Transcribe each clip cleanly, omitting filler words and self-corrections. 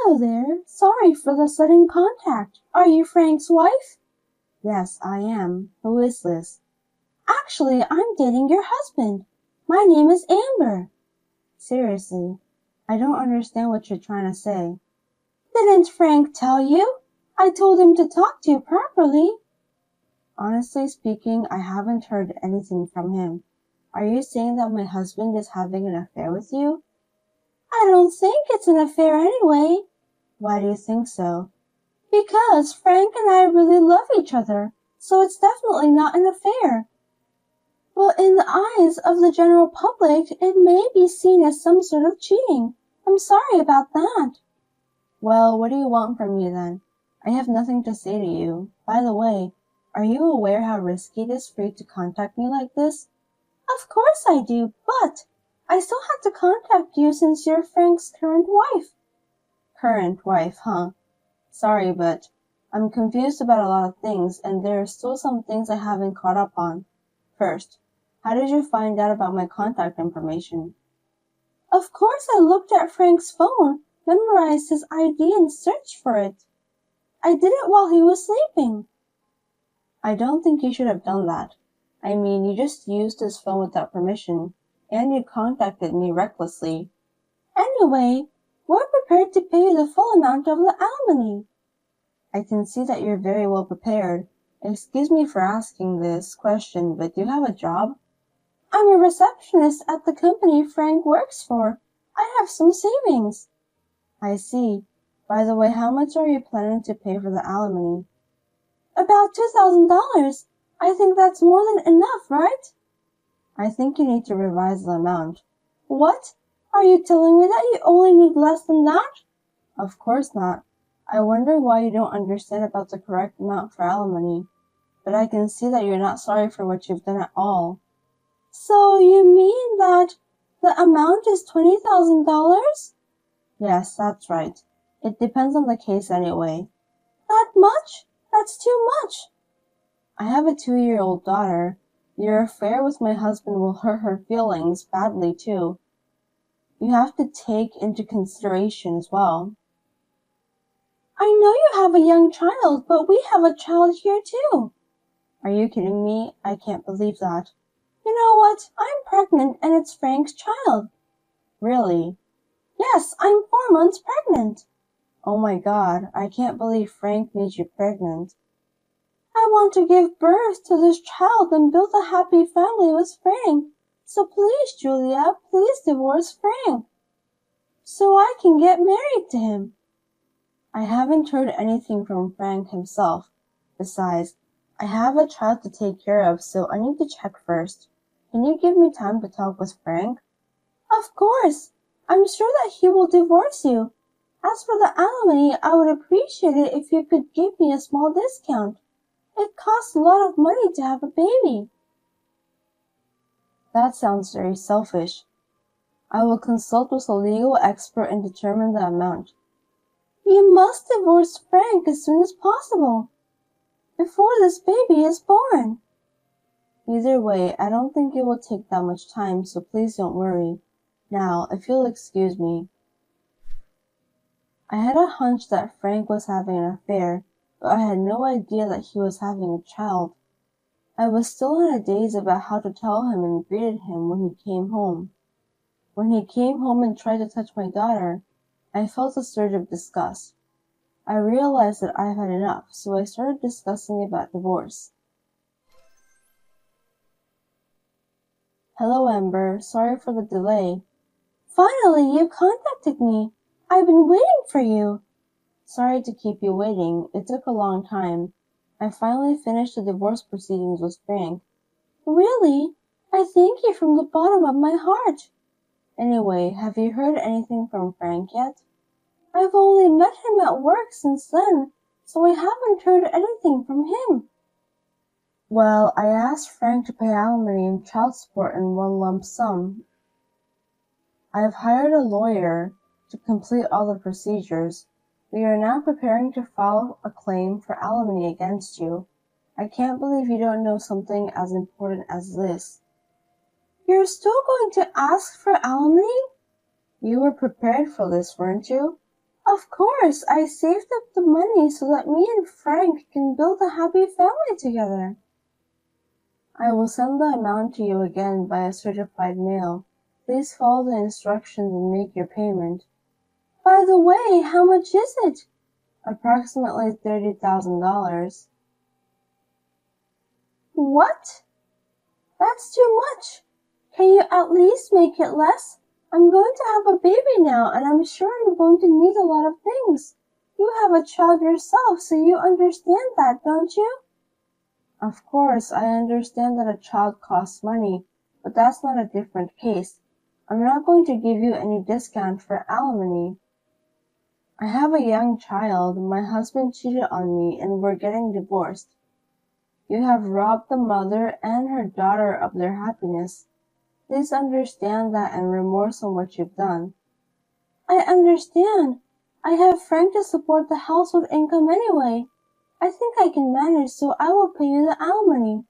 Hello there. Sorry for the sudden contact. Are you Frank's wife? Yes, I am. Who is this? Actually, I'm dating your husband. My name is Amber. Seriously, I don't understand what you're trying to say. Didn't Frank tell you? I told him to talk to you properly. Honestly speaking, I haven't heard anything from him. Are you saying that my husband is having an affair with you? I don't think it's an affair anyway. Why do you think so? Because Frank and I really love each other, so it's definitely not an affair. But in the eyes of the general public, it may be seen as some sort of cheating. I'm sorry about that. Well, what do you want from me then? I have nothing to say to you. By the way, are you aware how risky it is for you to contact me like this? Of course I do, but I still have to contact you since you're Frank's current wife. Current wife, huh? Sorry, but I'm confused about a lot of things, and there are still some things I haven't caught up on. First, how did you find out about my contact information? Of course I looked at Frank's phone, memorized his ID, and searched for it. I did it while he was sleeping. I don't think you should have done that. I mean, you just used his phone without permission, and you contacted me recklessly. Anyway, we're prepared to pay you the full amount of the alimony. I can see that you're very well prepared. Excuse me for asking this question, but do you have a job? I'm a receptionist at the company Frank works for. I have some savings. I see. By the way, how much are you planning to pay for the alimony? About $2,000. I think that's more than enough, right? I think you need to revise the amount. What? Are you telling me that you only need less than that? Of course not. I wonder why you don't understand about the correct amount for alimony. But I can see that you're not sorry for what you've done at all. So you mean that the amount is $20,000? Yes, that's right. It depends on the case anyway. That much? That's too much. I have a 2-year-old daughter. Your affair with my husband will hurt her feelings badly too. You have to take into consideration as well. I know you have a young child, but we have a child here too. Are you kidding me? I can't believe that. You know what? I'm pregnant and it's Frank's child. Really? Yes, I'm 4 months pregnant. Oh my God, I can't believe Frank made you pregnant. I want to give birth to this child and build a happy family with Frank. So please, Julia, please divorce Frank. So I can get married to him. I haven't heard anything from Frank himself. Besides, I have a child to take care of, so I need to check first. Can you give me time to talk with Frank? Of course. I'm sure that he will divorce you. As for the alimony, I would appreciate it if you could give me a small discount. It costs a lot of money to have a baby. That sounds very selfish. I will consult with a legal expert and determine the amount. You must divorce Frank as soon as possible, before this baby is born. Either way, I don't think it will take that much time, so please don't worry. Now, if you'll excuse me. I had a hunch that Frank was having an affair, but I had no idea that he was having a child. I was still in a daze about how to tell him and greeted him when he came home. When he came home and tried to touch my daughter, I felt a surge of disgust. I realized that I've had enough, so I started discussing about divorce. Hello, Amber. Sorry for the delay. Finally, you contacted me. I've been waiting for you. Sorry to keep you waiting. It took a long time. I finally finished the divorce proceedings with Frank. Really? I thank you from the bottom of my heart. Anyway, have you heard anything from Frank yet? I've only met him at work since then, so I haven't heard anything from him. Well, I asked Frank to pay alimony and child support in one lump sum. I've hired a lawyer to complete all the procedures. We are now preparing to file a claim for alimony against you. I can't believe you don't know something as important as this. You're still going to ask for alimony? You were prepared for this, weren't you? Of course, I saved up the money so that me and Frank can build a happy family together. I will send the amount to you again by a certified mail. Please follow the instructions and make your payment. By the way, how much is it? Approximately $30,000. What? That's too much. Can you at least make it less? I'm going to have a baby now, and I'm sure I'm going to need a lot of things. You have a child yourself, so you understand that, don't you? Of course, I understand that a child costs money, but that's not a different case. I'm not going to give you any discount for alimony. I have a young child. My husband cheated on me, and we're getting divorced. You have robbed the mother and her daughter of their happiness. Please understand that and remorse on what you've done. I understand. I have Frank to support the household income anyway. I think I can manage, so I will pay you the alimony.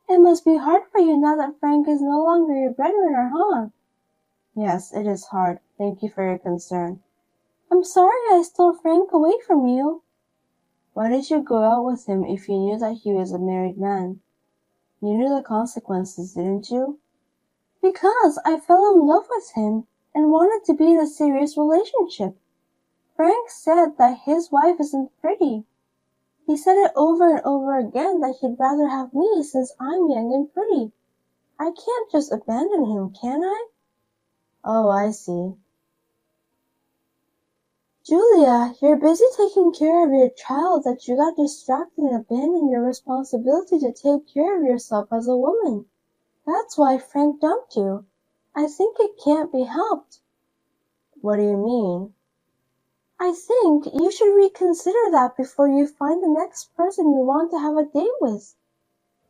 It must be hard for you now that Frank is no longer your breadwinner, huh? Yes, it is hard. Thank you for your concern. I'm sorry I stole Frank away from you. Why did you go out with him if you knew that he was a married man? You knew the consequences, didn't you? Because I fell in love with him and wanted to be in a serious relationship. Frank said that his wife isn't pretty. He said it over and over again that he'd rather have me since I'm young and pretty. I can't just abandon him, can I? Oh, I see. Julia, you're busy taking care of your child that you got distracted and abandoned your responsibility to take care of yourself as a woman. That's why Frank dumped you. I think it can't be helped. What do you mean? I think you should reconsider that before you find the next person you want to have a date with.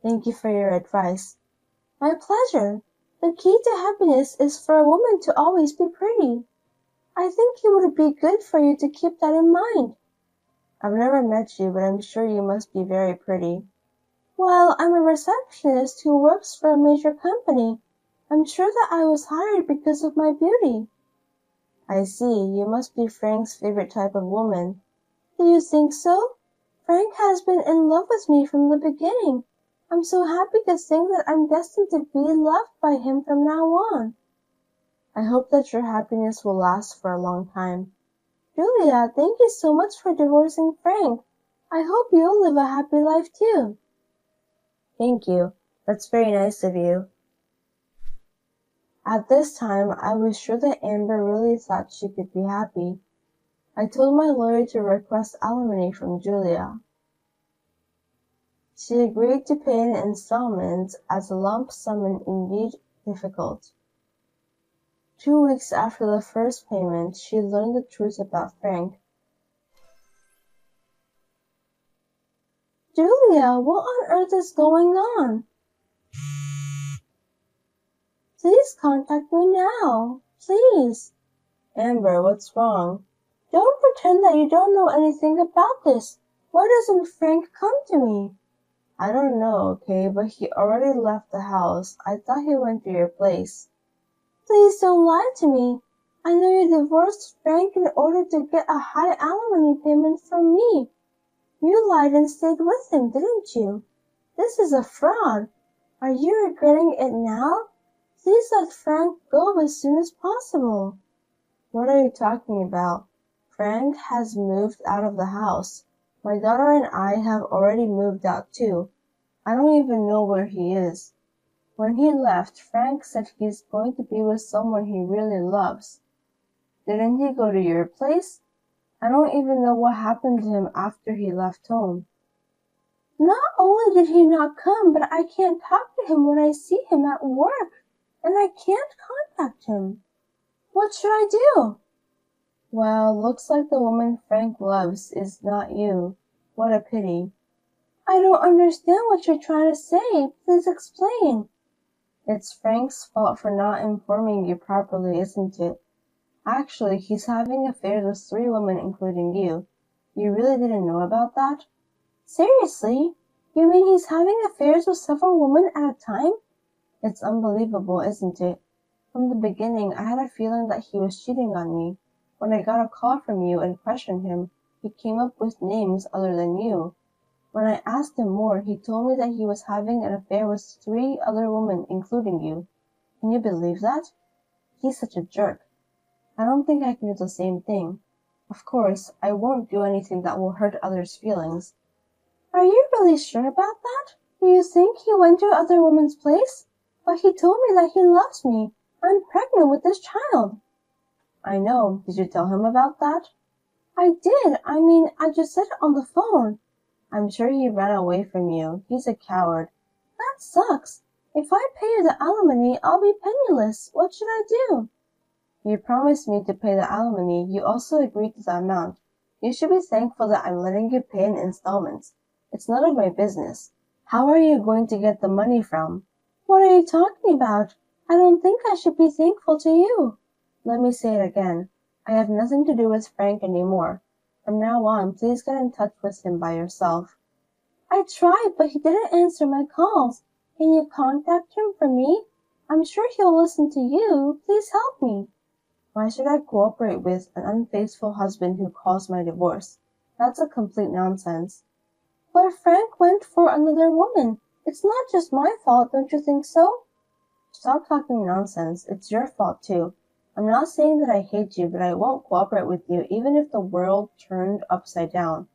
Thank you for your advice. My pleasure. The key to happiness is for a woman to always be pretty. I think it would be good for you to keep that in mind. I've never met you, but I'm sure you must be very pretty. Well, I'm a receptionist who works for a major company. I'm sure that I was hired because of my beauty. I see. You must be Frank's favorite type of woman. Do you think so? Frank has been in love with me from the beginning. I'm so happy to think that I'm destined to be loved by him from now on. I hope that your happiness will last for a long time. Julia, thank you so much for divorcing Frank. I hope you'll live a happy life too. Thank you. That's very nice of you. At this time, I was sure that Amber really thought she could be happy. I told my lawyer to request alimony from Julia. She agreed to pay in installments as a lump sum and indeed difficult. 2 weeks after the first payment, she learned the truth about Frank. Julia, what on earth is going on? Please contact me now. Please. Amber, what's wrong? Don't pretend that you don't know anything about this. Why doesn't Frank come to me? I don't know, okay, but he already left the house. I thought he went to your place. Please don't lie to me. I know you divorced Frank in order to get a high alimony payment from me. You lied and stayed with him, didn't you? This is a fraud. Are you regretting it now? Please let Frank go as soon as possible. What are you talking about? Frank has moved out of the house. My daughter and I have already moved out too. I don't even know where he is. When he left, Frank said he's going to be with someone he really loves. Didn't he go to your place? I don't even know what happened to him after he left home. Not only did he not come, but I can't talk to him when I see him at work, and I can't contact him. What should I do? Well, looks like the woman Frank loves is not you. What a pity. I don't understand what you're trying to say. Please explain. It's Frank's fault for not informing you properly, isn't it? Actually, he's having affairs with 3 women, including you. You really didn't know about that? Seriously? You mean he's having affairs with several women at a time? It's unbelievable, isn't it? From the beginning, I had a feeling that he was cheating on me. When I got a call from you and questioned him, he came up with names other than you. When I asked him more, he told me that he was having an affair with 3 other women, including you. Can you believe that? He's such a jerk. I don't think I can do the same thing. Of course, I won't do anything that will hurt others' feelings. Are you really sure about that? Do you think he went to other women's place? But he told me that he loves me. I'm pregnant with this child. I know. Did you tell him about that? I did. I just said it on the phone. I'm sure he ran away from you. He's a coward. That sucks. If I pay you the alimony, I'll be penniless. What should I do? You promised me to pay the alimony. You also agreed to the amount. You should be thankful that I'm letting you pay in installments. It's none of my business. How are you going to get the money from? What are you talking about? I don't think I should be thankful to you. Let me say it again. I have nothing to do with Frank anymore. From now on, please get in touch with him by yourself. I tried, but he didn't answer my calls. Can you contact him for me? I'm sure he'll listen to you. Please help me. Why should I cooperate with an unfaithful husband who calls my divorce? That's a complete nonsense. But Frank went for another woman. It's not just my fault, don't you think so? Stop talking nonsense. It's your fault too. I'm not saying that I hate you, but I won't cooperate with you even if the world turned upside down.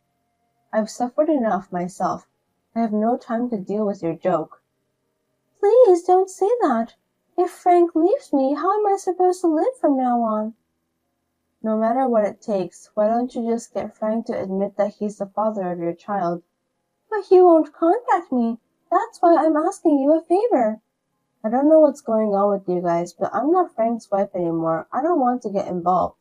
I've suffered enough myself. I have no time to deal with your joke. Please don't say that. If Frank leaves me, how am I supposed to live from now on? No matter what it takes, why don't you just get Frank to admit that he's the father of your child? But he won't contact me. That's why I'm asking you a favor. I don't know what's going on with you guys, but I'm not Frank's wife anymore. I don't want to get involved.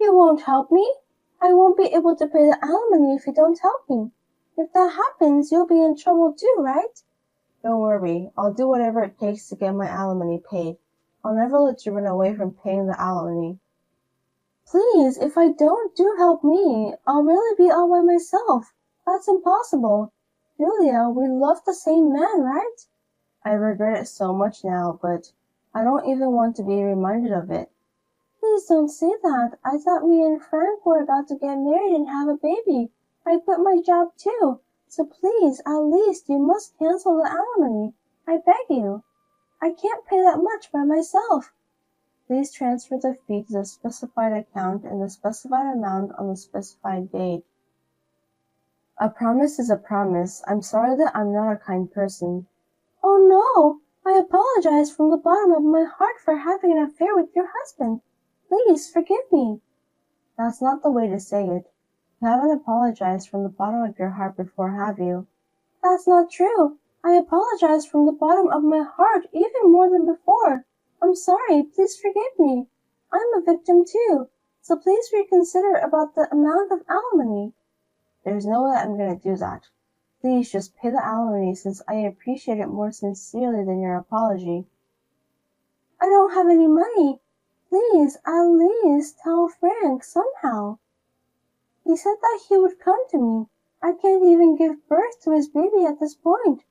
You won't help me? I won't be able to pay the alimony if you don't help me. If that happens, you'll be in trouble too, right? Don't worry. I'll do whatever it takes to get my alimony paid. I'll never let you run away from paying the alimony. Please, if I don't, do help me. I'll really be all by myself. That's impossible. Julia, we love the same man, right? I regret it so much now, but I don't even want to be reminded of it. Please don't say that. I thought me and Frank were about to get married and have a baby. I quit my job too. So please, at least you must cancel the alimony. I beg you. I can't pay that much by myself. Please transfer the fee to the specified account in the specified amount on the specified date. A promise is a promise. I'm sorry that I'm not a kind person. Oh no! I apologize from the bottom of my heart for having an affair with your husband. Please forgive me. That's not the way to say it. You haven't apologized from the bottom of your heart before, have you? That's not true. I apologize from the bottom of my heart even more than before. I'm sorry. Please forgive me. I'm a victim too. So please reconsider about the amount of alimony. There's no way I'm going to do that. Please just pay the alimony since I appreciate it more sincerely than your apology. I don't have any money. Please, at least tell Frank somehow. He said that he would come to me. I can't even give birth to his baby at this point.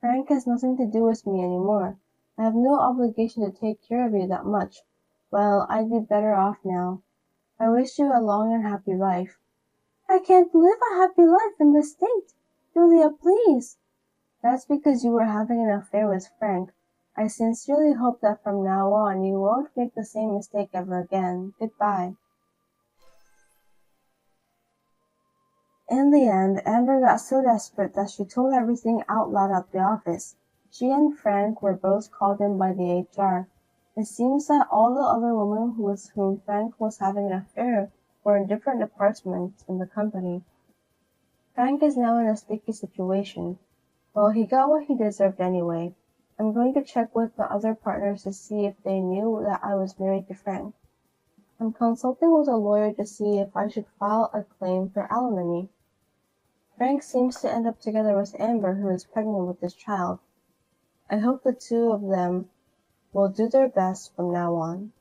Frank has nothing to do with me anymore. I have no obligation to take care of you that much. Well, I'd be better off now. I wish you a long and happy life. I can't live a happy life in this state. Julia, please. That's because you were having an affair with Frank. I sincerely hope that from now on you won't make the same mistake ever again. Goodbye. In the end, Amber got so desperate that she told everything out loud at the office. She and Frank were both called in by the HR. It seems that all the other women with whom Frank was having an affair were in different departments in the company. Frank is now in a sticky situation. Well, he got what he deserved anyway. I'm going to check with the other partners to see if they knew that I was married to Frank. I'm consulting with a lawyer to see if I should file a claim for alimony. Frank seems to end up together with Amber, who is pregnant with this child. I hope the two of them will do their best from now on.